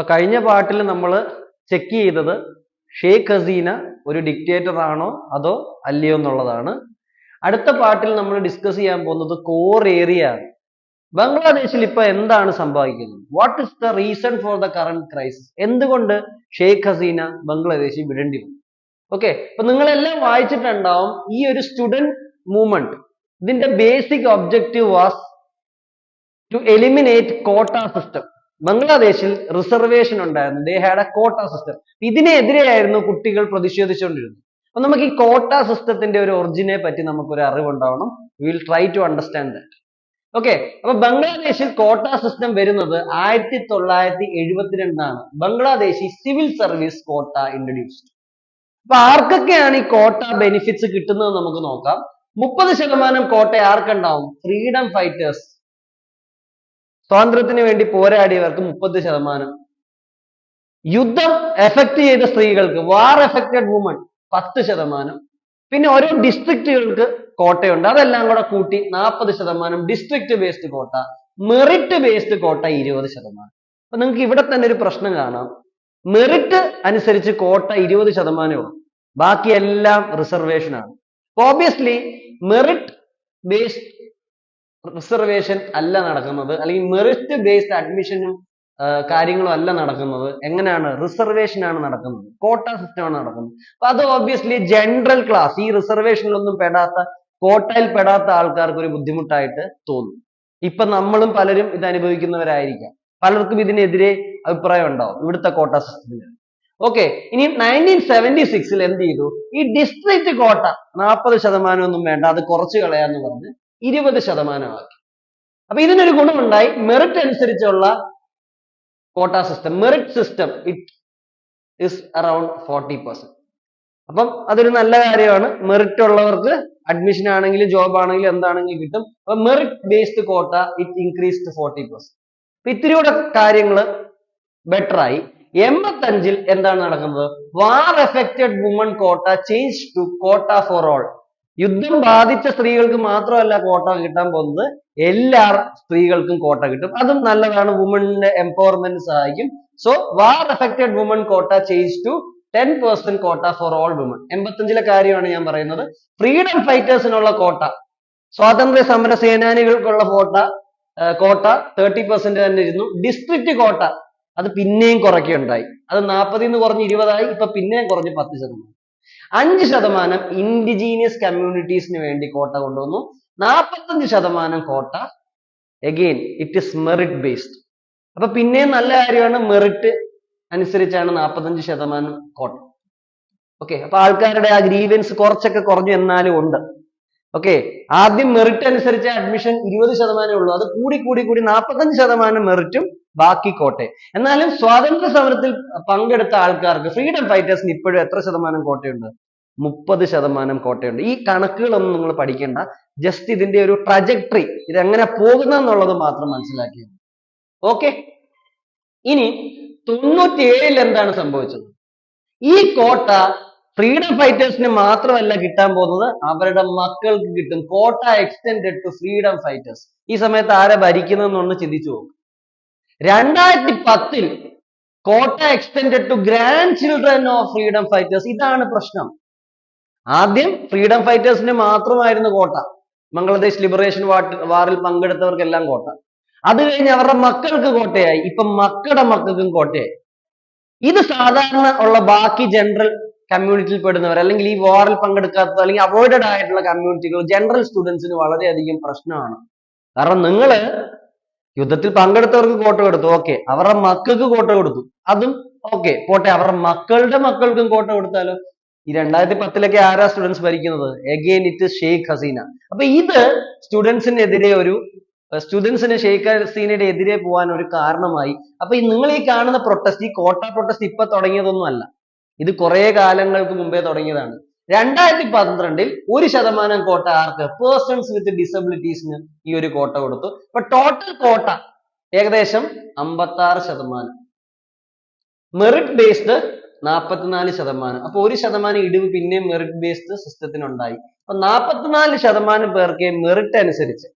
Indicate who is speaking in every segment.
Speaker 1: അപ്പൊ കഴിഞ്ഞ പാർട്ടിൽ നമ്മൾ ചെക്ക് ചെയ്തത് ഷെയ്ഖ് ഹസീന ഒരു ഡിക്റ്റേറ്റർ ആണോ അതോ അല്ലയോ എന്നുള്ളതാണ്. അടുത്ത പാർട്ടിൽ നമ്മൾ ഡിസ്കസ് ചെയ്യാൻ പോകുന്നത് കോർ ഏരിയ ആണ്. ബംഗ്ലാദേശിൽ ഇപ്പൊ എന്താണ് സംഭവിക്കുന്നത്? What is the reason for the current crisis? എന്തുകൊണ്ട് ഷെയ്ഖ് ഹസീന ബംഗ്ലാദേശിൽ വിടേണ്ടി വന്നു? ഓക്കെ, അപ്പൊ നിങ്ങളെല്ലാം വായിച്ചിട്ടുണ്ടാവും ഈ ഒരു സ്റ്റുഡന്റ് മൂവ്മെന്റ് ഇതിന്റെ basic objective was to eliminate quota system. ബംഗ്ലാദേശിൽ റിസർവേഷൻ ഉണ്ടായിരുന്നു, they had a quota system. ഇതിനെതിരെയായിരുന്നു കുട്ടികൾ പ്രതിഷേധിച്ചുകൊണ്ടിരുന്നത്. അപ്പൊ നമുക്ക് ഈ കോട്ട സിസ്റ്റത്തിന്റെ ഒരു ഒറിജിനെ പറ്റി നമുക്കൊരു അറിവുണ്ടാവണം. Will try to understand that. Okay, അപ്പൊ ബംഗ്ലാദേശിൽ കോട്ട സിസ്റ്റം വരുന്നത് 1972 Bangladeshi civil service quota introduced. അപ്പൊ ആർക്കൊക്കെയാണ് ഈ കോട്ട ബെനിഫിറ്റ്സ് കിട്ടുന്നത് നമുക്ക് നോക്കാം. 30% കോട്ട ആർക്കുണ്ടാവും? ഫ്രീഡം ഫൈറ്റേഴ്സ്, സ്വാതന്ത്ര്യത്തിന് വേണ്ടി പോരാടിയവർക്ക് 30%. യുദ്ധം എഫക്ട് ചെയ്ത സ്ത്രീകൾക്ക്, വാർ എഫക്റ്റഡ് വുമൺ 10%. പിന്നെ ഓരോ ഡിസ്ട്രിക്റ്റുകൾക്ക് കോട്ടയുണ്ട്, അതെല്ലാം കൂടെ കൂട്ടി 40%. ഡിസ്ട്രിക്ട് ബേസ്ഡ് കോട്ട, മെറിറ്റ് ബേസ്ഡ് കോട്ട 20%. അപ്പൊ നിങ്ങൾക്ക് ഇവിടെ തന്നെ ഒരു പ്രശ്നം കാണാം. മെറിറ്റ് അനുസരിച്ച് കോട്ട 20% ഉള്ളൂ, ബാക്കി എല്ലാം റിസർവേഷൻ ആണ്. ഓബിയസ്ലി മെറിറ്റ് ബേസ്ഡ് റിസർവേഷൻ അല്ല നടക്കുന്നത്, അല്ലെങ്കിൽ മെറിറ്റ് ബേസ്ഡ് അഡ്മിഷനും കാര്യങ്ങളും അല്ല നടക്കുന്നത്. എങ്ങനെയാണ്? റിസർവേഷൻ ആണ് നടക്കുന്നത്, കോട്ട സിസ്റ്റം ആണ് നടക്കുന്നത്. അപ്പൊ അത് ഓബിയസ്ലി ജനറൽ ക്ലാസ്, ഈ റിസർവേഷനിലൊന്നും പെടാത്ത, കോട്ടയിൽ പെടാത്ത ആൾക്കാർക്ക് ഒരു ബുദ്ധിമുട്ടായിട്ട് തോന്നും. ഇപ്പൊ നമ്മളും പലരും ഇത് അനുഭവിക്കുന്നവരായിരിക്കാം, പലർക്കും ഇതിനെതിരെ അഭിപ്രായം ഉണ്ടാവും ഇവിടുത്തെ കോട്ട സിസ്റ്റത്തിന്. ഓക്കെ, ഇനി 1976 എന്ത് ചെയ്തു? ഈ ഡിസ്ട്രിക്ട് കോട്ട 40% ഒന്നും വേണ്ട, അത് കുറച്ച് കളയാന്ന് പറഞ്ഞ് 20% ആക്കി. അപ്പൊ ഇതിനൊരു ഗുണമുണ്ടായി, മെറിറ്റ് അനുസരിച്ചുള്ള കോട്ട system, merit system it is around 40%. അപ്പം അതൊരു നല്ല കാര്യമാണ്. മെറിറ്റ് ഉള്ളവർക്ക് അഡ്മിഷൻ ആണെങ്കിലും ജോബ് ആണെങ്കിലും എന്താണെങ്കിലും കിട്ടും. അപ്പൊ മെറിറ്റ് ബേസ്ഡ് കോട്ട ഇറ്റ് ഇൻക്രീസ്ഡ് 40%. അപ്പൊ ഇത്തിരി കൂടെ കാര്യങ്ങള് ബെറ്റർ ആയി. 85 എന്താണ് നടക്കുന്നത്? വാർ എഫക്റ്റഡ് വുമൺ കോട്ട ചേഞ്ച് ടു കോട്ട ഫോർ ഓൾ. യുദ്ധം ബാധിച്ച സ്ത്രീകൾക്ക് മാത്രമല്ല കോട്ട കിട്ടാൻ പോകുന്നത്, എല്ലാ സ്ത്രീകൾക്കും കോട്ട കിട്ടും. അതും നല്ലതാണ്, വുമണിന്റെ എംപവർമെന്റ് സഹായിക്കും. സോ വാർ എഫക്റ്റഡ് വുമൺ കോട്ട ചേഞ്ച് ടു 10% കോട്ട ഫോർ ഓൾ വുമൺ. 85 കാര്യമാണ് ഞാൻ പറയുന്നത്. ഫ്രീഡം ഫൈറ്റേഴ്സിനുള്ള കോട്ട, സ്വാതന്ത്ര്യ സമര സേനാനികൾക്കുള്ള കോട്ട 30% തന്നെ ഇരുന്നു. ഡിസ്ട്രിക്ട് കോട്ട അത് പിന്നെയും കുറയ്ക്കുകയുണ്ടായി, അത് 40 കുറഞ്ഞ് 20 ഇപ്പൊ പിന്നെയും കുറഞ്ഞ് 10%. 5% ഇൻഡിജീനിയസ് കമ്മ്യൂണിറ്റീസിന് വേണ്ടി കോട്ട കൊണ്ടുവന്നു. 45% കോട്ട again it is merit based. അപ്പൊ പിന്നെയും നല്ല കാര്യമാണ്, മെറിറ്റ് അനുസരിച്ചാണ് 45% കോട്ട. ഓക്കെ, അപ്പൊ ആൾക്കാരുടെ ആ ഗ്രീവൻസ് കുറച്ചൊക്കെ കുറഞ്ഞു എന്നാലും ഉണ്ട്. ഓക്കെ, ആദ്യം മെറിറ്റ് അനുസരിച്ച് അഡ്മിഷൻ 20% ഉള്ളൂ, അത് കൂടി 45% മെറിറ്റും ബാക്കി കോട്ടയം. എന്നാലും സ്വാതന്ത്ര്യ സമരത്തിൽ പങ്കെടുത്ത ആൾക്കാർക്ക്, ഫ്രീഡം ഫൈറ്റേഴ്സിന് ഇപ്പോഴും എത്ര ശതമാനം കോട്ടയുണ്ട്? 30% കോട്ടയുണ്ട്. ഈ കണക്കുകളൊന്നും നിങ്ങൾ പഠിക്കേണ്ട, ജസ്റ്റ് ഇതിന്റെ ഒരു ട്രജക്ടറി, ഇതെങ്ങനെ പോകുന്നെന്നുള്ളത് മാത്രം മനസ്സിലാക്കിയത്. ഓക്കെ, ഇനി 97 എന്താണ് സംഭവിച്ചത്? ഈ കോട്ട ഫ്രീഡം ഫൈറ്റേഴ്സിന് മാത്രമല്ല കിട്ടാൻ പോകുന്നത്, അവരുടെ മക്കൾക്ക് കിട്ടും. കോട്ട എക്സ്റ്റെൻഡഡ് ടു ഫ്രീഡം ഫൈറ്റേഴ്സ്. ഈ സമയത്ത് ആരെ ഭരിക്കുന്നതെന്നൊന്ന് ചിന്തിച്ചു പോകും. 2010 quota extended to grandchildren of freedom fighters. ഇതാണ് പ്രശ്നം. ആദ്യം ഫ്രീഡം ഫൈറ്റേഴ്സിന് മാത്രമായിരുന്നു കോട്ട, ബംഗ്ലാദേശ് ലിബറേഷൻ വാറിൽ പങ്കെടുത്തവർക്കെല്ലാം കോട്ട. അത് കഴിഞ്ഞ് അവരുടെ മക്കൾക്ക് കോട്ടയായി, ഇപ്പൊ മക്കളുടെ മക്കൾക്കും കോട്ടയായി. ഇത് സാധാരണ ഉള്ള ബാക്കി ജനറൽ കമ്മ്യൂണിറ്റിയിൽ പെടുന്നവർ, അല്ലെങ്കിൽ ഈ വാറിൽ പങ്കെടുക്കാത്ത അല്ലെങ്കിൽ അവോയ്ഡഡ് ആയിട്ടുള്ള കമ്മ്യൂണിറ്റികൾ, ജനറൽ സ്റ്റുഡൻസിന് വളരെയധികം പ്രശ്നമാണ്. കാരണം നിങ്ങള് യുദ്ധത്തിൽ പങ്കെടുത്തവർക്ക് കോട്ട കൊടുത്തു, ഓക്കെ, അവരുടെ മക്കൾക്ക് കോട്ട കൊടുത്തു, അതും ഓക്കെ പോട്ടെ, അവരുടെ മക്കളുടെ മക്കൾക്കും കോട്ട കൊടുത്താലോ? ഈ 2010 ആരാ സ്റ്റുഡൻസ് ഭരിക്കുന്നത്? Again it is Sheikh Hasina. അപ്പൊ ഇത് സ്റ്റുഡൻസിന് ഷെയ്ഖ് ഹസീനയുടെ എതിരെ പോകാൻ ഒരു കാരണമായി. അപ്പൊ നിങ്ങൾ ഈ കാണുന്ന പ്രൊട്ടസ്റ്റ്, ഈ കോട്ട പ്രൊട്ടസ്റ്റ് ഇപ്പൊ തുടങ്ങിയതൊന്നും അല്ല, ഇത് കുറെ കാലങ്ങൾക്ക് മുമ്പേ തുടങ്ങിയതാണ്. 2012 1% കോട്ട ആർക്ക്? പേഴ്സൺസ് വിത്ത് ഡിസബിലിറ്റീസിന് ഈ ഒരു കോട്ട കൊടുത്തു. അപ്പൊ ടോട്ടൽ കോട്ട ഏകദേശം 56%. Merit based 44%. അപ്പൊ 1% ഇടിവ് പിന്നെയും മെറിറ്റ് ബേസ്ഡ് സിസ്റ്റത്തിനുണ്ടായി. അപ്പൊ 44% പേർക്ക് മെറിറ്റ് അനുസരിച്ച്,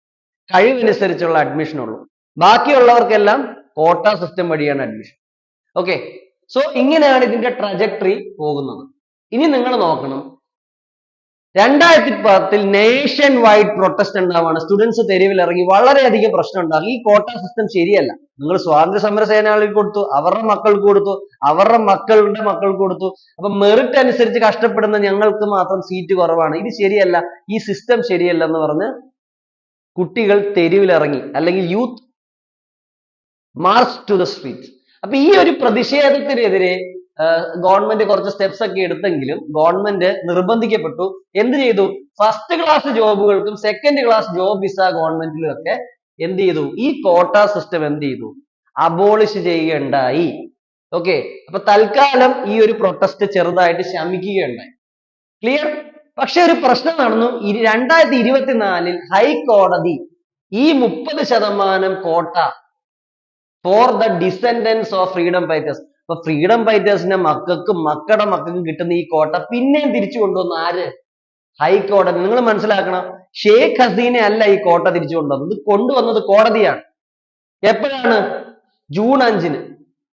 Speaker 1: കഴിവനുസരിച്ചുള്ള അഡ്മിഷൻ ഉള്ളൂ. ബാക്കിയുള്ളവർക്കെല്ലാം കോട്ട സിസ്റ്റം വഴിയാണ് അഡ്മിഷൻ. ഓക്കെ, സോ ഇങ്ങനെയാണ് ഇതിന്റെ ട്രജക്ടറി പോകുന്നത്. ഇനി നിങ്ങൾ നോക്കണം, 2010 നേഷൻ വൈഡ് പ്രൊട്ടസ്റ്റ് ഉണ്ടാവുകയാണ്. സ്റ്റുഡൻസ് തെരുവിൽ ഇറങ്ങി വളരെയധികം പ്രശ്നം ഉണ്ടാകും. ഈ കോട്ട സിസ്റ്റം ശരിയല്ല. നിങ്ങൾ സ്വാതന്ത്ര്യ സമര സേനാളികൾക്ക് കൊടുത്തു, അവരുടെ മക്കൾക്ക് കൊടുത്തു, അവരുടെ മക്കളുടെ മക്കൾക്ക് കൊടുത്തു. അപ്പൊ മെറിറ്റ് അനുസരിച്ച് കഷ്ടപ്പെടുന്ന ഞങ്ങൾക്ക് മാത്രം സീറ്റ് കുറവാണ്, ഇത് ശരിയല്ല, ഈ സിസ്റ്റം ശരിയല്ല എന്ന് പറഞ്ഞ് കുട്ടികൾ തെരുവിലിറങ്ങി, അല്ലെങ്കിൽ youth march to the street. അപ്പൊ ഈ ഒരു പ്രതിഷേധത്തിനെതിരെ ഗവൺമെന്റ് കുറച്ച് സ്റ്റെപ്സ് ഒക്കെ എടുത്തെങ്കിലും ഗവൺമെന്റ് നിർബന്ധിക്കപ്പെട്ടു. എന്ത് ചെയ്തു? ഫസ്റ്റ് ക്ലാസ് ജോബുകൾക്കും സെക്കൻഡ് ക്ലാസ് ജോബ് വിസ ഗവൺമെന്റിലും ഒക്കെ എന്ത് ചെയ്തു? ഈ കോട്ട സിസ്റ്റം എന്ത് ചെയ്തു? അബോളിഷ് ചെയ്യുകയുണ്ടായി. ഓക്കെ, അപ്പൊ തൽക്കാലം ഈ ഒരു പ്രൊട്ടസ്റ്റ് ചെറുതായിട്ട് ശമിക്കുകയുണ്ടായി. ക്ലിയർ? പക്ഷെ ഒരു പ്രശ്നം നടന്നു. 2024 ഹൈക്കോടതി ഈ 30% കോട്ട for the descendants of freedom fighters, അപ്പൊ ഫ്രീഡം ഫൈറ്റേഴ്സിന്റെ മക്കൾക്കും മക്കളുടെ മക്കൾക്കും കിട്ടുന്ന ഈ കോട്ട പിന്നെയും തിരിച്ചു കൊണ്ടുവന്നു ആര്? ഹൈക്കോടതി. നിങ്ങൾ മനസ്സിലാക്കണം, ഷേഖ് ഹസീന അല്ല ഈ കോട്ട തിരിച്ചു കൊണ്ടുവന്നത്, കൊണ്ടുവന്നത് കോടതിയാണ്. എപ്പോഴാണ്? ജൂൺ 5-ന്.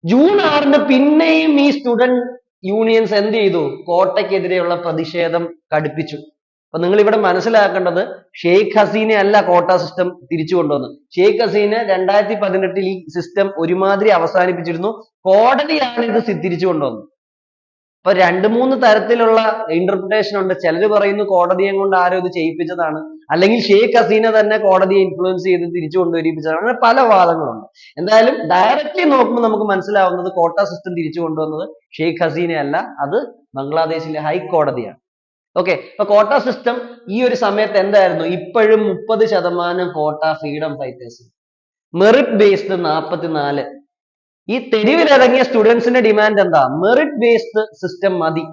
Speaker 1: ജൂൺ 6-ന് പിന്നെയും ഈ സ്റ്റുഡന്റ് യൂണിയൻസ് എന്ത് ചെയ്തു? കോട്ടയ്ക്കെതിരെയുള്ള പ്രതിഷേധം കടുപ്പിച്ചു. അപ്പൊ നിങ്ങൾ ഇവിടെ മനസ്സിലാക്കേണ്ടത്, ഷെയ്ഖ് ഹസീന അല്ല കോട്ട സിസ്റ്റം തിരിച്ചു കൊണ്ടുവന്നത്. ഷെയ്ഖ് ഹസീന 2018 ഈ സിസ്റ്റം ഒരുമാതിരി അവസാനിപ്പിച്ചിരുന്നു. കോടതിയാണ് ഇത് തിരിച്ചു കൊണ്ടുവന്നത്. അപ്പൊ 2-3 തരത്തിലുള്ള ഇന്റർപ്രിട്ടേഷൻ ഉണ്ട്. ചിലർ പറയുന്നു കോടതിയെ കൊണ്ട് ആരോ ഇത് ചെയ്യിപ്പിച്ചതാണ്, അല്ലെങ്കിൽ ഷെയ്ഖ് ഹസീന തന്നെ കോടതിയെ ഇൻഫ്ലുവൻസ് ചെയ്ത് തിരിച്ചു കൊണ്ടുവരിപ്പിച്ചതാണ്. അങ്ങനെ പല വാദങ്ങളുണ്ട്. എന്തായാലും ഡയറക്റ്റ്ലി നോക്കുമ്പോൾ നമുക്ക് മനസ്സിലാവുന്നത് കോട്ട സിസ്റ്റം തിരിച്ചു കൊണ്ടുവന്നത് ഷെയ്ഖ് ഹസീന അല്ല, അത് ബംഗ്ലാദേശിലെ ഹൈക്കോടതിയാണ്. ഓക്കെ, അപ്പൊ കോട്ട സിസ്റ്റം ഈ ഒരു സമയത്ത് എന്തായിരുന്നു? ഇപ്പോഴും 30% കോട്ട ഫ്രീഡം ഫൈറ്റേഴ്സ്, മെറിറ്റ് ബേസ്ഡ് 44. ഈ തെരുവിലിറങ്ങിയ സ്റ്റുഡൻസിന്റെ ഡിമാൻഡ് എന്താ? മെറിറ്റ് ബേസ്ഡ് സിസ്റ്റം മതി.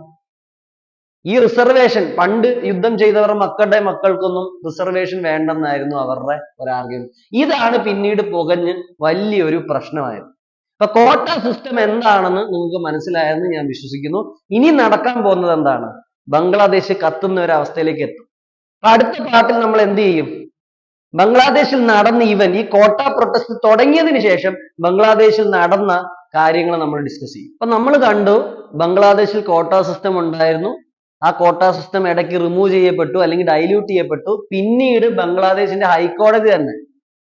Speaker 1: ഈ റിസർവേഷൻ, പണ്ട് യുദ്ധം ചെയ്തവരുടെ മക്കളുടെ മക്കൾക്കൊന്നും റിസർവേഷൻ വേണ്ടെന്നായിരുന്നു അവരുടെ ഒരു ആർഗ്യുമെന്റ്. ഇതാണ് പിന്നീട് പുകഞ്ഞ് വലിയൊരു പ്രശ്നമായത്. അപ്പൊ കോട്ട സിസ്റ്റം എന്താണെന്ന് നിങ്ങൾക്ക് മനസ്സിലായെന്ന് ഞാൻ വിശ്വസിക്കുന്നു. ഇനി നടക്കാൻ പോകുന്നത് എന്താണ്? ബംഗ്ലാദേശ് കത്തുന്ന ഒരു അവസ്ഥയിലേക്ക് എത്തും. അപ്പൊ അടുത്ത പാർട്ടിൽ നമ്മൾ എന്ത് ചെയ്യും? ബംഗ്ലാദേശിൽ നടന്ന ഈ കോട്ട പ്രൊട്ടസ്റ്റ് തുടങ്ങിയതിന് ശേഷം ബംഗ്ലാദേശിൽ നടന്ന കാര്യങ്ങൾ നമ്മൾ ഡിസ്കസ് ചെയ്യും. അപ്പൊ നമ്മൾ കണ്ടു, ബംഗ്ലാദേശിൽ കോട്ട സിസ്റ്റം ഉണ്ടായിരുന്നു. ആ കോട്ട സിസ്റ്റം ഇടയ്ക്ക് റിമൂവ് ചെയ്യപ്പെട്ടു, അല്ലെങ്കിൽ ഡൈല്യൂട്ട് ചെയ്യപ്പെട്ടു. പിന്നീട് ബംഗ്ലാദേശിന്റെ ഹൈക്കോടതി തന്നെ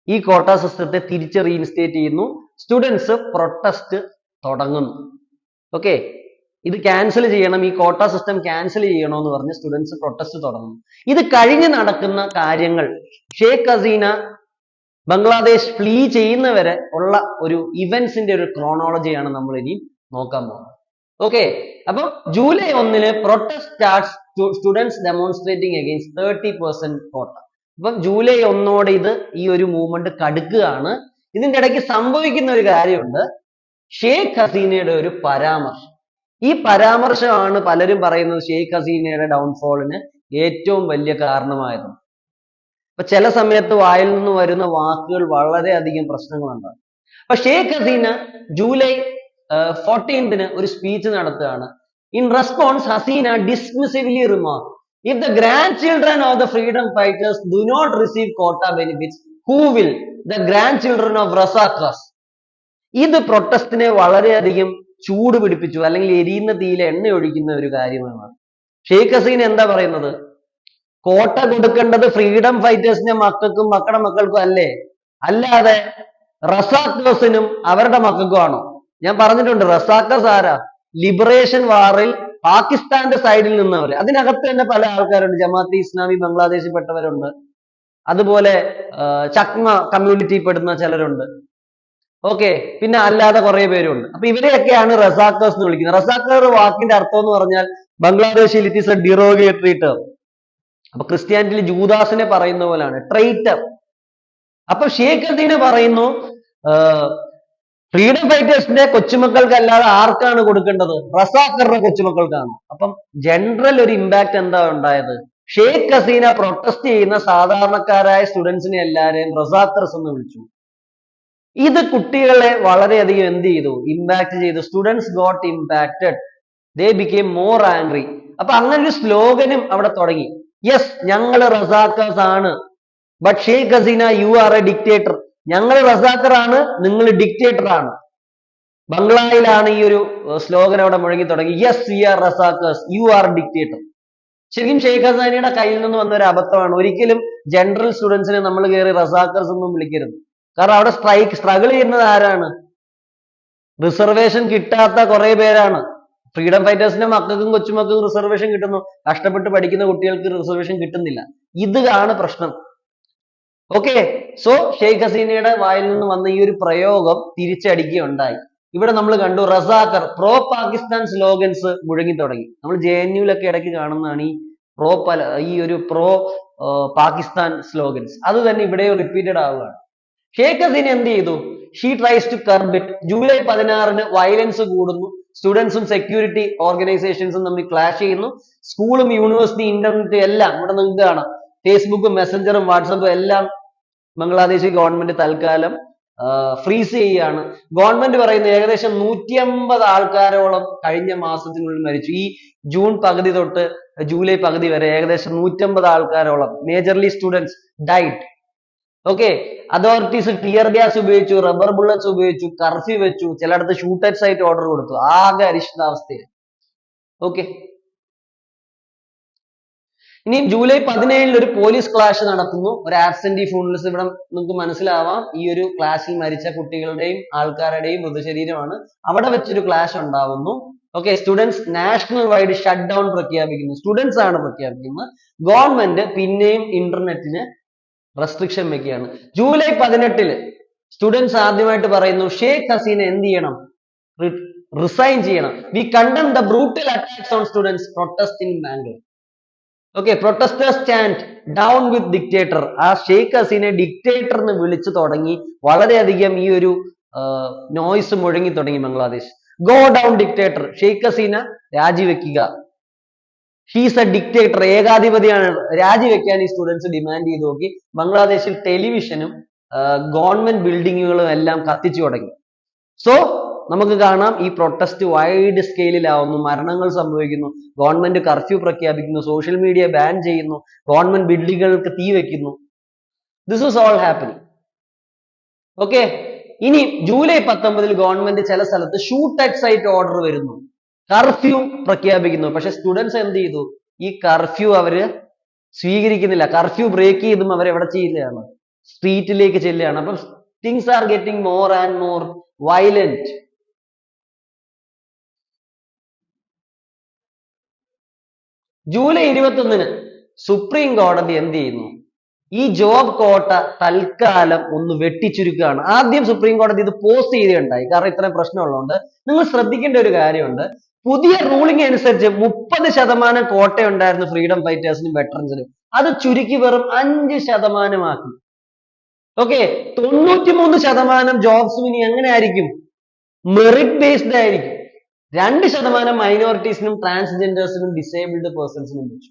Speaker 1: ഈ കോട്ട സിസ്റ്റത്തെ തിരിച്ച് റീഇൻസ്റ്റേറ്റ് ചെയ്യുന്നു. സ്റ്റുഡൻസ് പ്രൊട്ടസ്റ്റ് തുടങ്ങുന്നു. ഓക്കെ, ഇത് ക്യാൻസൽ ചെയ്യണം, ഈ കോട്ട സിസ്റ്റം ക്യാൻസൽ ചെയ്യണമെന്ന് പറഞ്ഞ് സ്റ്റുഡൻസ് പ്രൊട്ടസ്റ്റ് തുടങ്ങുന്നു. ഇത് കഴിഞ്ഞ് നടക്കുന്ന കാര്യങ്ങൾ, ഷേഖ് ഹസീന ബംഗ്ലാദേശ് ഫ്ലീ ചെയ്യുന്നവരെ ഉള്ള ഒരു ഇവന്റ്സിന്റെ ഒരു ക്രോണോളജിയാണ് നമ്മൾ ഇനി നോക്കാൻ പോകുന്നത്. ഓക്കെ, അപ്പൊ ജൂലൈ 1-ന് protest starts, students demonstrating against 30% quota. അപ്പം ജൂലൈ 1-ഓടെ ഈ ഒരു മൂവ്മെന്റ് കടുക്കുകയാണ്. ഇതിന്റെ ഇടയ്ക്ക് സംഭവിക്കുന്ന ഒരു കാര്യമുണ്ട്, ഷേഖ് ഹസീനയുടെ ഒരു പരാമർശം. ഈ പരാമർശമാണ് പലരും പറയുന്നത് ഷെയ്ഖ് ഹസീനയുടെ ഡൗൺഫോളിന് ഏറ്റവും വലിയ കാരണമായത്. അപ്പൊ ചില സമയത്ത് വായിൽ നിന്ന് വരുന്ന വാക്കുകൾ വളരെയധികം പ്രശ്നങ്ങളുണ്ടാകും. അപ്പൊ ഷെയ്ഖ് ഹസീന ജൂലൈ 14-ന് ഒരു സ്പീച്ച് നടത്തുകയാണ്. In response, Hasina dismissively remark, if the grandchildren of the freedom fighters do not receive quota benefits, who will? The grandchildren of Razakars. ഇത് പ്രൊട്ടസ്റ്റിനെ വളരെയധികം ചൂട് പിടിപ്പിച്ചു, അല്ലെങ്കിൽ എരിയുന്ന തീയിലെ എണ്ണ ഒഴിക്കുന്ന ഒരു കാര്യമാണ്. ഷെയ്ഖ് ഹസീന എന്താ പറയുന്നത്? കോട്ട കൊടുക്കേണ്ടത് ഫ്രീഡം ഫൈറ്റേഴ്സിന്റെ മക്കൾക്കും മക്കളുടെ മക്കൾക്കും അല്ലേ, അല്ലാതെ റസാഖേഴ്സിനും അവരുടെ മക്കൾക്കും ആണോ? ഞാൻ പറഞ്ഞിട്ടുണ്ട്, റസാഖേഴ്സ് ആരാ? ലിബറേഷൻ വാറിൽ പാകിസ്ഥാന്റെ സൈഡിൽ നിന്നവര്. അതിനകത്ത് തന്നെ പല ആൾക്കാരുണ്ട്. ജമാഅത്തെ ഇസ്ലാമി ബംഗ്ലാദേശിൽ പെട്ടവരുണ്ട്, അതുപോലെ ചക്മ കമ്മ്യൂണിറ്റി പെടുന്ന ചിലരുണ്ട്. ഓക്കെ, പിന്നെ അല്ലാതെ കുറെ പേരുണ്ട്. അപ്പൊ ഇവരെയൊക്കെയാണ് റസാഖേഴ്സ് എന്ന് വിളിക്കുന്നത്. റസാഖർ വാക്കിന്റെ അർത്ഥം എന്ന് പറഞ്ഞാൽ ബംഗ്ലാദേശിൽ ഇറ്റ് ഈസ് എ ഡിറോഗേറ്ററി ടേം. അപ്പൊ ക്രിസ്ത്യാനിറ്റിയിൽ ജൂദാസിനെ പറയുന്ന പോലെയാണ്, ട്രൈറ്റർ. അപ്പൊ ഷേഖ് ഹസീന പറയുന്നു, ഫ്രീഡം ഫൈറ്റേഴ്സിന്റെ കൊച്ചുമക്കൾക്ക് അല്ലാതെ ആർക്കാണ് കൊടുക്കേണ്ടത്? റസാഖറുടെ കൊച്ചുമക്കൾക്കാണ്. അപ്പം ജനറൽ ഒരു ഇമ്പാക്ട് എന്താ ഉണ്ടായത്? ഷേഖ് ഹസീന പ്രൊട്ടസ്റ്റ് ചെയ്യുന്ന സാധാരണക്കാരായ സ്റ്റുഡൻസിനെ എല്ലാരെയും റസാഖർസ് എന്ന് വിളിച്ചു. ഇത് കുട്ടികളെ വളരെയധികം എന്ത് ചെയ്തു? ഇമ്പാക്ട് ചെയ്തു. സ്റ്റുഡൻസ് ഗോട്ട് ഇമ്പാക്റ്റഡ്, ദേ ബിക്കേം മോർ ആംഗ്രി. അപ്പൊ അങ്ങനെ ഒരു സ്ലോഗനും അവിടെ തുടങ്ങി. യെസ്, ഞങ്ങൾ റസാഖേഴ്സ് ആണ്, but Sheikh Hasina you are a dictator. ഞങ്ങൾ റസാഖർ ആണ്, നിങ്ങൾ ഡിക്റ്റേറ്റർ ആണ്. ബംഗ്ലായിലാണ് ഈ ഒരു സ്ലോഗൻ അവിടെ മുഴങ്ങി തുടങ്ങി. Yes we are Razakars, you are dictator. ശരിക്കും ഷെയ്ഖ് ഹസീനയുടെ കയ്യിൽ നിന്ന് വന്ന ഒരു അബദ്ധമാണ്. ഒരിക്കലും ജനറൽ സ്റ്റുഡൻസിനെ നമ്മൾ കയറി റസാക്കേഴ്സ് ഒന്നും വിളിക്കരുത്. കാരണം അവിടെ സ്ട്രഗിൾ ചെയ്യുന്നത് ആരാണ്? റിസർവേഷൻ കിട്ടാത്ത കുറെ പേരാണ്. ഫ്രീഡം ഫൈറ്റേഴ്സിന്റെ മക്കൾക്കും കൊച്ചുമക്കൾക്കും റിസർവേഷൻ കിട്ടുന്നു, കഷ്ടപ്പെട്ട് പഠിക്കുന്ന കുട്ടികൾക്ക് റിസർവേഷൻ കിട്ടുന്നില്ല. ഇതാണ് പ്രശ്നം. ഓക്കെ, സോ ഷെയ്ഖ് ഹസീനയുടെ വായിൽ നിന്ന് വന്ന ഈ ഒരു പ്രയോഗം തിരിച്ചടിക്കുകയുണ്ടായി. ഇവിടെ നമ്മൾ കണ്ടു റസാക്കർ, പ്രോ പാകിസ്ഥാൻ സ്ലോഗൻസ് മുഴങ്ങി തുടങ്ങി. നമ്മൾ JNUലൊക്കെ ഇടയ്ക്ക് കാണുന്നതാണ് ഈ ഒരു പ്രോ പാകിസ്ഥാൻ സ്ലോഗൻസ്. അത് തന്നെ ഇവിടെ റിപ്പീറ്റഡ് ആവുകയാണ്. ഷെയ്ഖ് ഹസീന എന്ത് ചെയ്തു? She tries to curb it. July 16 violence കൂടുന്നു, സ്റ്റുഡൻസും സെക്യൂരിറ്റി ഓർഗനൈസേഷൻസും തമ്മിൽ ക്ലാഷ് ചെയ്യുന്നു. സ്കൂളും യൂണിവേഴ്സിറ്റി ഇന്റർനെറ്റ് എല്ലാം ഇവിടെ നിങ്ങൾക്ക് കാണാം. ഫേസ്ബുക്കും മെസ്സഞ്ചറും വാട്സപ്പും എല്ലാം ബംഗ്ലാദേശ് ഗവൺമെന്റ് തൽക്കാലം ഫ്രീസ് ചെയ്യുകയാണ്. ഗവൺമെന്റ് പറയുന്നത് ഏകദേശം 150 ആൾക്കാരോളം കഴിഞ്ഞ മാസത്തിനുള്ളിൽ മരിച്ചു. ഈ ജൂൺ പകുതി തൊട്ട് ജൂലൈ പകുതി വരെ ഏകദേശം 150 ആൾക്കാരോളം, majorly students, died. Okay, authorities tear gas ഉപയോഗിച്ചു, റബ്ബർ ബുള്ളറ്റ്സ് ഉപയോഗിച്ചു, കർഫ്യൂ വെച്ചു, ചിലയിടത്ത് ഷൂട്ട് അറ്റ് സൈറ്റ് ഓർഡർ കൊടുത്തു. ആകെ അരിഷ്ടതാവസ്ഥയാണ്. ഓക്കെ, ഇനി ജൂലൈ 17 ഒരു പോലീസ് ക്ലാഷ് നടക്കുന്നു. ഒരു ആബ്സെന്റി ഫൂണൽസ്. ഇവിടെ നിങ്ങൾക്ക് മനസ്സിലാവാം ഈ ഒരു ക്ലാഷിൽ മരിച്ച കുട്ടികളുടെയും ആൾക്കാരുടെയും മൃതശരീരമാണ്. അവിടെ വെച്ചൊരു ക്ലാഷ് ഉണ്ടാവുന്നു. Okay, students national wide shut down പ്രഖ്യാപിക്കുന്നു. സ്റ്റുഡൻസ് ആണ് പ്രഖ്യാപിക്കുന്നത്. ഗവൺമെന്റ് പിന്നെയും ഇന്റർനെറ്റിന് റെസ്ട്രിക്ഷൻ വെക്കുകയാണ്. ജൂലൈ 18 സ്റ്റുഡൻസ് ആദ്യമായിട്ട് പറയുന്നു ഷെയ്ഖ് ഹസീന എന്ത് ചെയ്യണം? റിസൈൻ ചെയ്യണം. വി കണ്ടം the brutal attacks on students, protest in Bangalore. Okay, protesters stand down with dictator. ആ ഷെയ്ഖ് ഹസീനെ ഡിക്റ്റേറ്റർ എന്ന് വിളിച്ചു തുടങ്ങി. വളരെയധികം ഈ ഒരു നോയ്സ് മുഴങ്ങി തുടങ്ങി Bangladesh. Go down dictator, Sheikh Hasina രാജിവെക്കുക. ഷീസ് എ ഡിക്റ്റേറ്റർ, ഏകാധിപതിയാണ്, രാജിവെക്കാൻ ഈ സ്റ്റുഡൻസ് ഡിമാൻഡ് ചെയ്ത് നോക്കി. ബംഗ്ലാദേശിൽ ടെലിവിഷനും ഗവൺമെന്റ് ബിൽഡിങ്ങുകളും എല്ലാം കത്തിച്ചു തുടങ്ങി. സോ നമുക്ക് കാണാം ഈ പ്രൊട്ടസ്റ്റ് വൈഡ് സ്കെയിലിലാവുന്നു, മരണങ്ങൾ സംഭവിക്കുന്നു, ഗവൺമെന്റ് കർഫ്യൂ പ്രഖ്യാപിക്കുന്നു, സോഷ്യൽ മീഡിയ ബാൻ ചെയ്യുന്നു, ഗവൺമെന്റ് ബിൽഡിങ്ങുകൾക്ക് തീ വെക്കുന്നു. This is all happening. Okay, ഇനി ജൂലൈ 19 ഗവൺമെന്റ് ചില സ്ഥലത്ത് ഷൂട്ട് അറ്റ് സൈറ്റ് ഓർഡർ വരുന്നു, കർഫ്യൂ പ്രഖ്യാപിക്കുന്നു. പക്ഷെ സ്റ്റുഡൻസ് എന്ത് ചെയ്തു? ഈ കർഫ്യൂ അവര് സ്വീകരിക്കുന്നില്ല. കർഫ്യൂ ബ്രേക്ക് ചെയ്തും അവരെവിടെ ചെയ്യില്ലാണ്? സ്ട്രീറ്റിലേക്ക് ചെല്ലുകയാണ്. അപ്പം things are getting more and more violent. July 21 supreme കോടതി എന്ത് ചെയ്യുന്നു? ഈ ജോബ് കോട്ട തൽക്കാലം ഒന്ന് വെട്ടിച്ചുരുക്കുകയാണ്. ആദ്യം സുപ്രീം കോടതി ഇത് പോസ്റ്റ് ചെയ്യുകയുണ്ടായി, കാരണം ഇത്രയും പ്രശ്നമുള്ളതുകൊണ്ട്. നിങ്ങൾ ശ്രദ്ധിക്കേണ്ട ഒരു കാര്യമുണ്ട്, പുതിയ റൂളിംഗ് അനുസരിച്ച് 30% കോട്ട ഉണ്ടായിരുന്നു ഫ്രീഡം ഫൈറ്റേഴ്സിനും വെറ്ററൻസിനും. അത് ചുരുക്കി വെറും 5% ഓക്കെ, 93% ജോബ്സും ഇനി എങ്ങനെ ആയിരിക്കും? മെറിറ്റ് ബേസ്ഡ് ആയിരിക്കും. 2% മൈനോറിറ്റീസിനും ട്രാൻസ്ജെൻഡേഴ്സിനും ഡിസേബിൾഡ് പേഴ്സൺസിനും വെച്ചു.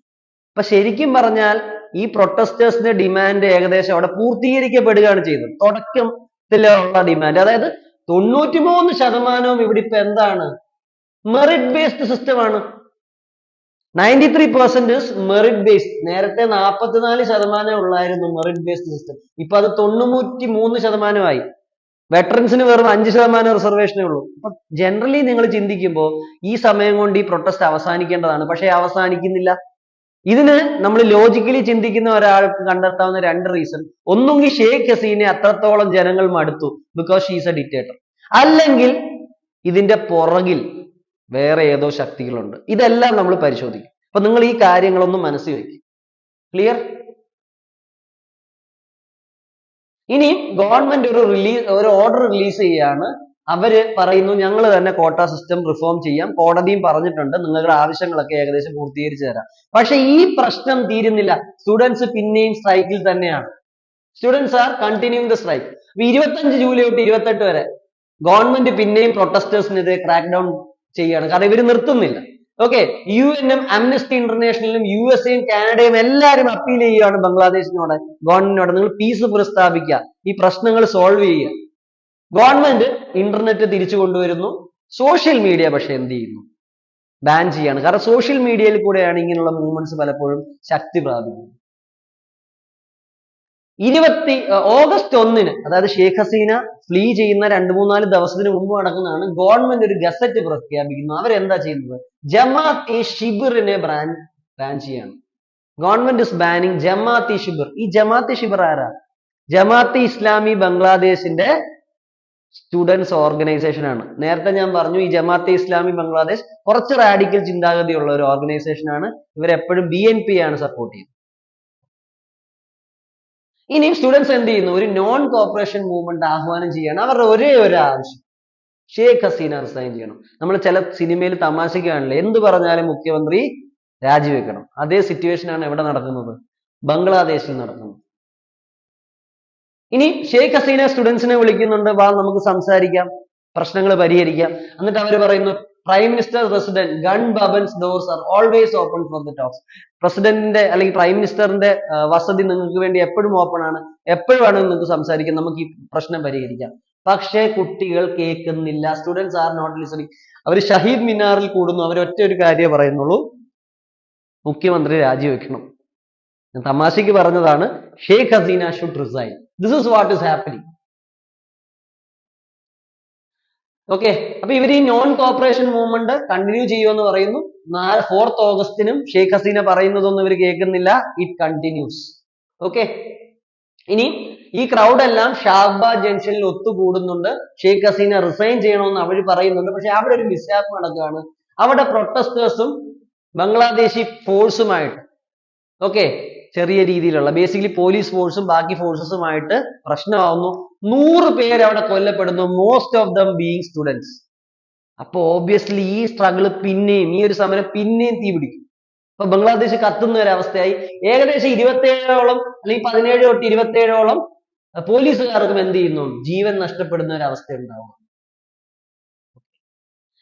Speaker 1: അപ്പൊ ശരിക്കും പറഞ്ഞാൽ ഈ പ്രൊട്ടസ്റ്റേഴ്സിന്റെ ഡിമാൻഡ് ഏകദേശം അവിടെ പൂർത്തീകരിക്കപ്പെടുകയാണ് ചെയ്തത്. തുടക്കത്തിലുള്ള ഡിമാൻഡ്, അതായത് 93% ഇവിടെ ഇപ്പൊ എന്താണ്? മെറിറ്റ് ബേസ്ഡ് സിസ്റ്റം ആണ്. 93% മെറിറ്റ് ബേസ്ഡ്. നേരത്തെ 44% ഉള്ളായിരുന്നു മെറിറ്റ് ബേസ്ഡ് സിസ്റ്റം. ഇപ്പൊ അത് 93% വെറ്ററൻസിന് വെറും 5% റിസർവേഷനേ ഉള്ളൂ. അപ്പൊ ജനറലി നിങ്ങൾ ചിന്തിക്കുമ്പോൾ ഈ സമയം കൊണ്ട് ഈ പ്രൊട്ടസ്റ്റ് അവസാനിക്കേണ്ടതാണ്, പക്ഷെ അവസാനിക്കുന്നില്ല. ഇതിന് നമ്മൾ ലോജിക്കലി ചിന്തിക്കുന്ന ഒരാൾക്ക് കണ്ടെത്താവുന്ന 2 റീസൺ. ഒന്നുകിൽ ഷെയ്ഖ് ഹസീനെ അത്രത്തോളം ജനങ്ങൾ മടുത്തു, ബിക്കോസ് ഷീസ് എ ഡിക്റ്റേറ്റർ, അല്ലെങ്കിൽ ഇതിന്റെ പുറകിൽ വേറെ ഏതോ ശക്തികളുണ്ട്. ഇതെല്ലാം നമ്മൾ പരിശോധിക്കും. അപ്പൊ നിങ്ങൾ ഈ കാര്യങ്ങളൊന്നും മനസ്സിൽ വെക്കും. ക്ലിയർ? ഇനി ഗവൺമെന്റ് ഒരു ഓർഡർ റിലീസ് ചെയ്യാണ്. അവര് പറയുന്നു ഞങ്ങൾ തന്നെ കോട്ട സിസ്റ്റം റിഫോം ചെയ്യാം, കോടതിയും പറഞ്ഞിട്ടുണ്ട് നിങ്ങളുടെ ആവശ്യങ്ങളൊക്കെ ഏകദേശം പൂർത്തീകരിച്ചു തരാം. പക്ഷെ ഈ പ്രശ്നം തീരുന്നില്ല. സ്റ്റുഡൻസ് പിന്നെയും സ്ട്രൈക്കിൽ തന്നെയാണ്. Students are continuing the strike. 25 July തൊട്ട് 28 വരെ ഗവൺമെന്റ് പിന്നെയും പ്രൊട്ടസ്റ്റേഴ്സിനെതിരെ ക്രാക്ക് ഡൗൺ ചെയ്യാണ്, കാരണം ഇവർ നിർത്തുന്നില്ല. ഓക്കെ, UN-ഉം ആംനസ്റ്റി ഇന്റർനാഷണലും USA-യും കാനഡയും എല്ലാവരും അപ്പീൽ ചെയ്യുകയാണ് ബംഗ്ലാദേശിനോട്, ഗവൺമെന്റിനോട്, നിങ്ങൾ പീസ് പുനഃസ്ഥാപിക്കുക, ഈ പ്രശ്നങ്ങൾ സോൾവ് ചെയ്യുക. ഗവൺമെന്റ് ഇന്റർനെറ്റ് തിരിച്ചു കൊണ്ടുവരുന്നു. സോഷ്യൽ മീഡിയ പക്ഷെ എന്ത് ചെയ്യുന്നു? ബാൻ ചെയ്യാണ്. കാരണം സോഷ്യൽ മീഡിയയിൽ കൂടെയാണ് ഇങ്ങനെയുള്ള മൂവ്മെന്റ്സ് പലപ്പോഴും ശക്തി പ്രാപിക്കുന്നത്. ഓഗസ്റ്റ് 1-ന്, അതായത് ഷെയ്ഖ് ഹസീന ഫ്ലീ ചെയ്യുന്ന 2-3-4 ദിവസത്തിന് മുമ്പ് നടക്കുന്നതാണ്. ഗവൺമെന്റ് ഒരു ഗസറ്റ് പ്രഖ്യാപിക്കുന്നു. അവരെന്താ ചെയ്യുന്നത്? ജമാഅത്ത് ഷിബിറിനെ ബാൻ ചെയ്യാണ്. ഗവൺമെന്റ് ഇസ് ബാനിങ് ജമാഅത്ത് ഷിബിർ. ഈ ജമാഅത്ത് ഷിബിർ ആരാ? ജമാഅത്ത് ഇസ്ലാമി ബംഗ്ലാദേശിന്റെ സ്റ്റുഡൻസ് ഓർഗനൈസേഷൻ ആണ്. നേരത്തെ ഞാൻ പറഞ്ഞു ഈ ജമാഅത്തെ ഇസ്ലാമി ബംഗ്ലാദേശ് കുറച്ച് റാഡിക്കൽ ചിന്താഗതിയുള്ള ഒരു ഓർഗനൈസേഷൻ ആണ്. ഇവരെപ്പോഴും BNP ആണ് സപ്പോർട്ട് ചെയ്യുന്നത്. ഇനി സ്റ്റുഡൻസ് എന്ത് ചെയ്യുന്നു? ഒരു നോൺ കോപ്പറേഷൻ മൂവ്മെന്റ് ആഹ്വാനം ചെയ്യാണ്. അവരുടെ ഒരേ ഒരു ആവശ്യം ഷെയ്ഖ് ഹസീന റിസൈൻ ചെയ്യണം. നമ്മൾ ചില സിനിമയിൽ തമാശയ്ക്കാണല്ലോ, എന്ത് പറഞ്ഞാലും മുഖ്യമന്ത്രി രാജിവെക്കണം. അതേ സിറ്റുവേഷൻ ആണ് എവിടെ നടക്കുന്നത്? ബംഗ്ലാദേശിൽ നടക്കുന്നത്. ഇനി ഷെയ്ഖ് ഹസീന സ്റ്റുഡൻസിനെ വിളിക്കുന്നുണ്ട്, വാ നമുക്ക് സംസാരിക്കാം, പ്രശ്നങ്ങൾ പരിഹരിക്കാം. എന്നിട്ട് അവർ പറയുന്നു, prime minister resident Gono Bhaban's doors are always open for the talks. പ്രസിഡന്റിന്റെ അല്ലെങ്കിൽ പ്രൈം മിനിസ്റ്ററിന്റെ വസതി നിങ്ങൾക്ക് വേണ്ടി എപ്പോഴും ഓപ്പൺ ആണ്, എപ്പോഴും വേണമെങ്കിൽ നിങ്ങൾക്ക് സംസാരിക്കാം, നമുക്ക് ഈ പ്രശ്നം പരിഹരിക്കാം. പക്ഷേ കുട്ടികൾ കേൾക്കുന്നില്ല. Students are not listening. അവർ ഷഹീദ് മിനാറിൽ കൂടുന്നു. അവർ ഒറ്റ ഒരു കാര്യമേ പറയുന്നുള്ളൂ, മുഖ്യമന്ത്രി രാജിവെക്കണം. ഞാൻ തമാശയ്ക്ക് പറഞ്ഞതാണ്, Sheikh Hasina should resign. This is what is happening. Okay, അപ്പൊ ഇവർ ഈ നോൺ കോപ്പറേഷൻ മൂവ്മെന്റ് കണ്ടിന്യൂ ചെയ്യുമെന്ന് പറയുന്നു. 4th ഓഗസ്റ്റിനും ഷെയ്ഖ് ഹസീന പറയുന്നതൊന്നും ഇവർ കേൾക്കുന്നില്ല. It continuous. ഓക്കെ, ഇനി ഈ ക്രൗഡ് എല്ലാം ഷാഹ്ബാസ് ജംഗ്ഷനിൽ ഒത്തുകൂടുന്നുണ്ട്. ഷെയ്ഖ് ഹസീന റിസൈൻ ചെയ്യണമെന്ന് അവർ പറയുന്നുണ്ട്. പക്ഷെ അവിടെ ഒരു മിസ്ഹാപ്പ് നടക്കുകയാണ്. അവിടെ പ്രൊട്ടസ്റ്റേഴ്സും ബംഗ്ലാദേശി ഫോഴ്സുമായിട്ട്, ഓക്കെ, ചെറിയ രീതിയിലുള്ള ബേസിക്കലി പോലീസ് ഫോഴ്സും ബാക്കി ഫോഴ്സസുമായിട്ട് പ്രശ്നമാവുന്നു. 100 പേര് അവിടെ കൊല്ലപ്പെടുന്നു. Most of them being students. അപ്പൊ ഓബ്വിയസ്ലി ഈ സ്ട്രഗിൾ പിന്നെയും, ഈ ഒരു സമരം പിന്നെയും തീ പിടിക്കും. അപ്പൊ ബംഗ്ലാദേശ് കത്തുന്ന ഒരു അവസ്ഥയായി. ഏകദേശം 27ഓളം അല്ലെങ്കിൽ 17 തൊട്ട് 27ഓളം പോലീസുകാർക്കും എന്ത് ചെയ്യുന്നു? ജീവൻ നഷ്ടപ്പെടുന്ന ഒരു അവസ്ഥ ഉണ്ടാവും.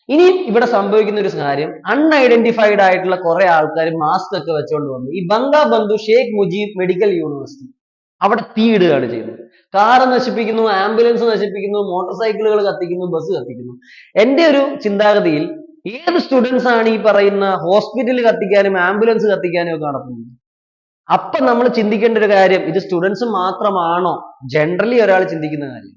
Speaker 1: ഇനി ഇവിടെ സംഭവിക്കുന്ന ഒരു കാര്യം, അൺഐഡന്റിഫൈഡ് ആയിട്ടുള്ള കുറെ ആൾക്കാർ മാസ്ക് ഒക്കെ വെച്ചുകൊണ്ട് വന്നു. ഈ ബംഗബന്ധു ഷെയ്ഖ് മുജീബ് മെഡിക്കൽ യൂണിവേഴ്സിറ്റി അവിടെ തീയിടുകയാണ് ചെയ്യുന്നത്. കാറ് നശിപ്പിക്കുന്നു, ആംബുലൻസ് നശിപ്പിക്കുന്നു, മോട്ടോർ സൈക്കിളുകൾ കത്തിക്കുന്നു, ബസ് കത്തിക്കുന്നു. എന്റെ ഒരു ചിന്താഗതിയിൽ ഏത് സ്റ്റുഡൻസ് ആണ് ഈ പറയുന്ന ഹോസ്പിറ്റൽ കത്തിക്കാനും ആംബുലൻസ് കത്തിക്കാനും ഒക്കെ നടത്തുന്നത്? അപ്പൊ നമ്മൾ ചിന്തിക്കേണ്ട ഒരു കാര്യം, ഇത് സ്റ്റുഡൻസ് മാത്രമാണോ? ജനറലി ഒരാൾ ചിന്തിക്കുന്ന കാര്യം.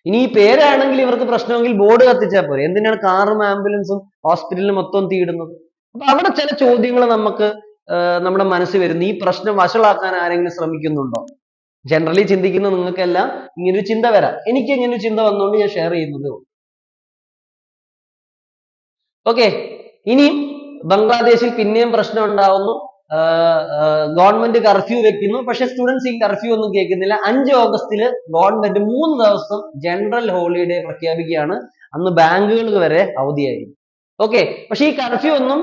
Speaker 1: ഇനി ഈ പേരാണെങ്കിൽ ഇവർക്ക് പ്രശ്നമെങ്കിൽ ബോർഡ് കത്തിച്ചാൽ പോരെ, എന്തിനാണ് കാറും ആംബുലൻസും ഹോസ്പിറ്റലിൽ മൊത്തം തീയിടുന്നത്? അപ്പൊ അവിടെ ചില ചോദ്യങ്ങൾ നമുക്ക് നമ്മുടെ മനസ്സിൽ വരുന്നു. ഈ പ്രശ്നം വഷളാക്കാൻ ആരെങ്കിലും ശ്രമിക്കുന്നുണ്ടോ? ജനറലി ചിന്തിക്കുന്ന നിങ്ങൾക്കെല്ലാം ഇങ്ങനൊരു ചിന്ത വരാം. എനിക്ക് ഇങ്ങനെ ഒരു ചിന്ത വന്നുകൊണ്ട് ഞാൻ ഷെയർ ചെയ്യുന്നതേ ഉള്ളൂ. ഓക്കെ, ഇനി ബംഗ്ലാദേശിൽ പിന്നെയും പ്രശ്നം ഉണ്ടാവുന്നു. ഗവൺമെന്റ് കർഫ്യൂ വെക്കുന്നു. പക്ഷെ സ്റ്റുഡൻസ് ഈ കർഫ്യൂ ഒന്നും കേൾക്കുന്നില്ല. 5 ഓഗസ്റ്റില് ഗവൺമെന്റ് 3 ദിവസം ജനറൽ ഹോളിഡേ പ്രഖ്യാപിക്കുകയാണ്. അന്ന് ബാങ്കുകൾക്ക് വരെ അവധിയായിരിക്കും. ഓക്കെ, പക്ഷെ ഈ കർഫ്യൂ ഒന്നും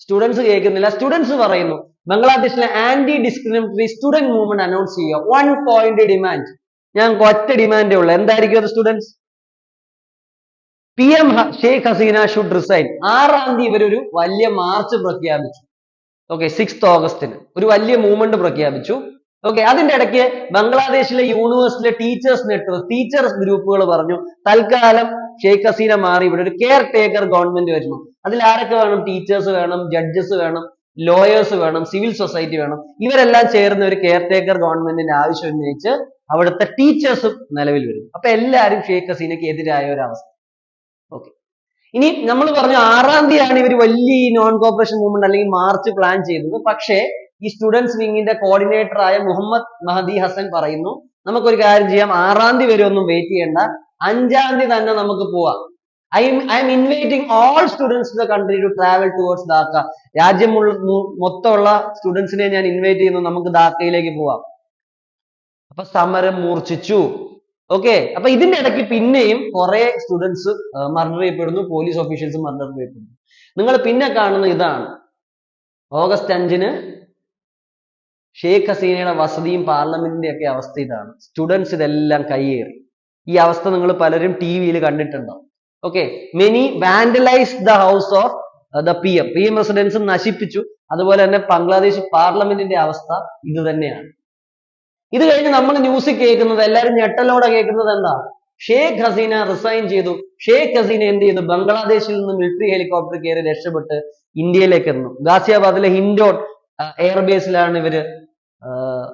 Speaker 1: സ്റ്റുഡൻസ് കേൾക്കുന്നില്ല. സ്റ്റുഡൻസ് പറയുന്നു, ബംഗ്ലാദേശിലെ anti discriminatory student movement announce ചെയ്യുക. 1 point ഡിമാൻഡ്. ഞങ്ങൾക്ക് ഒറ്റ ഡിമാൻഡേ ഉള്ളൂ. എന്തായിരിക്കും അത് students? PM Sheikh Hasina should resign. 6-ാം തീയതി ഇവരൊരു വലിയ മാർച്ച് പ്രഖ്യാപിച്ചു. ഓക്കെ, 6th ഓഗസ്റ്റിന് ഒരു വലിയ മൂവ്മെന്റ് പ്രഖ്യാപിച്ചു. ഓക്കെ, അതിന്റെ ഇടയ്ക്ക് ബംഗ്ലാദേശിലെ യൂണിവേഴ്സിറ്റിയിലെ ടീച്ചേഴ്സ് നെറ്റ്വർക്ക്, ടീച്ചേഴ്സ് ഗ്രൂപ്പുകൾ പറഞ്ഞു തൽക്കാലം ഷെയ്ഖ് ഹസീന മാറി ഇവിടെ ഒരു കെയർ ടേക്കർ ഗവൺമെന്റ് വരണം. അതിൽ ആരൊക്കെ വേണം? ടീച്ചേഴ്സ് വേണം, ജഡ്ജസ് വേണം, ലോയേഴ്സ് വേണം, സിവിൽ സൊസൈറ്റി വേണം. ഇവരെല്ലാം ചേർന്ന് ഒരു കെയർ ടേക്കർ ഗവൺമെന്റിന്റെ ആവശ്യം ഉന്നയിച്ച് അവിടുത്തെ ടീച്ചേഴ്സും നിലവിൽ വരുന്നു. അപ്പൊ എല്ലാവരും ഷെയ്ഖ് ഹസീനയ്ക്ക് എതിരായ ഒരു അവസ്ഥ. ഓക്കെ, ഇനി നമ്മൾ പറഞ്ഞു 6-ാം തീയതിയാണ് ഇവർ വലിയ നോൺ കോപ്പറേഷൻ മൂവ്മെന്റ് അല്ലെങ്കിൽ മാർച്ച് പ്ലാൻ ചെയ്തത്. പക്ഷേ ഈ സ്റ്റുഡൻസ് വിങ്ങിന്റെ കോർഡിനേറ്റർ ആയ മുഹമ്മദ് മഹദി ഹസൻ പറയുന്നു, നമുക്കൊരു കാര്യം ചെയ്യാം, 6-ാം തീയതി വരെ ഒന്നും വെയിറ്റ് ചെയ്യണ്ട, 5-ാം തീയതി തന്നെ നമുക്ക് പോവാം. I am inviting all students to the country to travel towards Dhaka. രാജ്യം മൊത്തമുള്ള സ്റ്റുഡൻസിനെ ഞാൻ ഇൻവൈറ്റ് ചെയ്യുന്നു, നമുക്ക് ധാക്കയിലേക്ക് പോവാം. അപ്പൊ സമരം മൂർച്ഛിച്ചു. ഓക്കെ, അപ്പൊ ഇതിന്റെ ഇടയ്ക്ക് പിന്നെയും കുറെ സ്റ്റുഡൻസ് മർഡർ ചെയ്യപ്പെടുന്നു, പോലീസ് ഓഫീഷ്യൽസ് മർഡർ ചെയ്യപ്പെടുന്നു. നിങ്ങൾ പിന്നെ കാണുന്ന ഇതാണ്. ഓഗസ്റ്റ് 5-ന് ഷെയ്ഖ് ഹസീനയുടെ വസതിയും പാർലമെന്റിന്റെ ഒക്കെ അവസ്ഥ ഇതാണ്. സ്റ്റുഡൻസ് ഇതെല്ലാം കയ്യേറി. ഈ അവസ്ഥ നിങ്ങൾ പലരും ടിവിയിൽ കണ്ടിട്ടുണ്ടാവും. Okay, many vandalise the house of the PM റെസിഡൻസും നശിപ്പിച്ചു. അതുപോലെ തന്നെ ബംഗ്ലാദേശ് പാർലമെന്റിന്റെ അവസ്ഥ ഇത് തന്നെയാണ്. ഇത് കഴിഞ്ഞ് നമ്മൾ ന്യൂസ് കേൾക്കുന്നത്, എല്ലാവരും ഞെട്ടലോടെ കേൾക്കുന്നത് എന്താ? ഷെയ്ഖ് ഹസീന റിസൈൻ ചെയ്തു. ഷെയ്ഖ് ഹസീന എന്ത് ചെയ്തു? ബംഗ്ലാദേശിൽ നിന്ന് മിലിറ്ററി ഹെലികോപ്റ്റർ കയറി രക്ഷപ്പെട്ട് ഇന്ത്യയിലേക്ക് എത്തുന്നു. ഗാസിയാബാദിലെ ഹിൻഡോൺ എയർബേസിലാണ് ഇവര്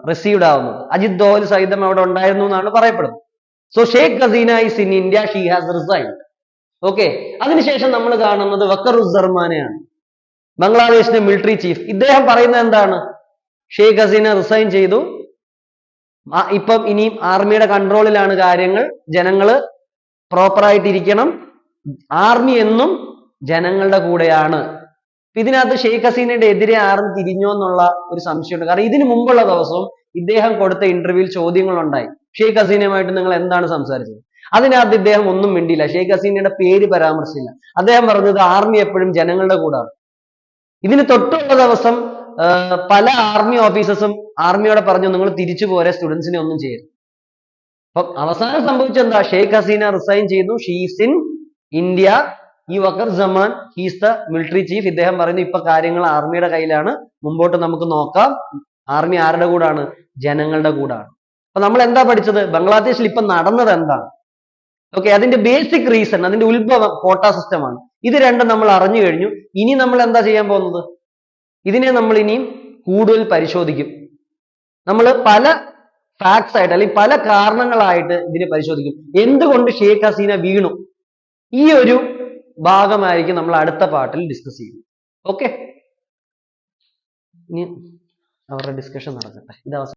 Speaker 1: റിസീവ്ഡ് ആവുന്നത്. അജിത് ദോവൽ സഹിതം അവിടെ ഉണ്ടായിരുന്നു എന്നാണ് പറയപ്പെടുന്നത്. So Sheikh Hasina is in India, she has resigned. Okay, അതിനുശേഷം നമ്മൾ കാണുന്നത് വക്കറുസ്സർമാനെയാണ്, ബംഗ്ലാദേശിന്റെ മിലിറ്ററി ചീഫ്. ഇദ്ദേഹം പറയുന്നത് എന്താണ്? ഷെയ്ഖ് ഹസീന റിസൈൻ ചെയ്തു, ഇപ്പം ഇനിയും ആർമിയുടെ കൺട്രോളിലാണ് കാര്യങ്ങൾ, ജനങ്ങള് പ്രോപ്പറായിട്ട് ഇരിക്കണം, ആർമി എന്നും ജനങ്ങളുടെ കൂടെയാണ്. ഇതിനകത്ത് ഷെയ്ഖ് ഹസീനയുടെ എതിരെ ആരും തിരിഞ്ഞോ എന്നുള്ള ഒരു സംശയമുണ്ട്. കാരണം ഇതിനു മുമ്പുള്ള ദിവസവും ഇദ്ദേഹം കൊടുത്ത ഇന്റർവ്യൂവിൽ ചോദ്യങ്ങൾ ഉണ്ടായി, ഷെയ്ഖ് ഹസീനയുമായിട്ട് നിങ്ങൾ എന്താണ് സംസാരിച്ചത്? അതിനകത്ത് ഇദ്ദേഹം ഒന്നും മിണ്ടിയില്ല, ഷെയ്ഖ് ഹസീനയുടെ പേര് പരാമർശിച്ചില്ല. അദ്ദേഹം പറഞ്ഞത് ആർമി എപ്പോഴും ജനങ്ങളുടെ കൂടാണ്. ഇതിന് തൊട്ടുള്ള ദിവസം പല ആർമി ഓഫീസേഴ്സും ആർമിയോടെ പറഞ്ഞു നിങ്ങൾ തിരിച്ചു പോരെ, സ്റ്റുഡൻസിനെ ഒന്നും ചെയ്യരുത്. അപ്പം അവസാനം സംഭവിച്ചെന്താ? ഷെയ്ഖ് ഹസീന റിസൈൻ ചെയ്തു, ഷീസ് ഇൻ ഇന്ത്യ. ഈ വക്കറുസ്സമാൻ ഹീസ് ദ മിലിറ്ററി ചീഫ്. ഇദ്ദേഹം പറയുന്നു ഇപ്പൊ കാര്യങ്ങൾ ആർമിയുടെ കയ്യിലാണ്, മുമ്പോട്ട് നമുക്ക് നോക്കാം. ആർമി ആരുടെ കൂടാണ്? ജനങ്ങളുടെ കൂടാണ്. അപ്പൊ നമ്മൾ എന്താ പഠിച്ചത്? ബംഗ്ലാദേശിൽ ഇപ്പൊ നടന്നത് എന്താണ്? ഓക്കെ, അതിന്റെ ബേസിക് റീസൺ, അതിന്റെ ഉത്ഭവം കോട്ട സിസ്റ്റമാണ്. ഇത് രണ്ടും നമ്മൾ അറിഞ്ഞു കഴിഞ്ഞു. ഇനി നമ്മൾ എന്താ ചെയ്യാൻ പോകുന്നത്? ഇതിനെ നമ്മൾ ഇനിയും കൂടുതൽ പരിശോധിക്കും. നമ്മൾ പല ഫാക്ട്സ് ആയിട്ട് അല്ലെങ്കിൽ പല കാരണങ്ങളായിട്ട് ഇതിനെ പരിശോധിക്കും. എന്തുകൊണ്ട് ഷെയ്ഖ് ഹസീന വീണു? ഈ ഒരു ഭാഗമായിരിക്കും നമ്മൾ അടുത്ത പാർട്ടിൽ ഡിസ്കസ് ചെയ്യുന്നത്. ഓക്കെ, ഇനി അവരുടെ ഡിസ്കഷൻ നടക്കട്ടെ. ഇത് അവസാനം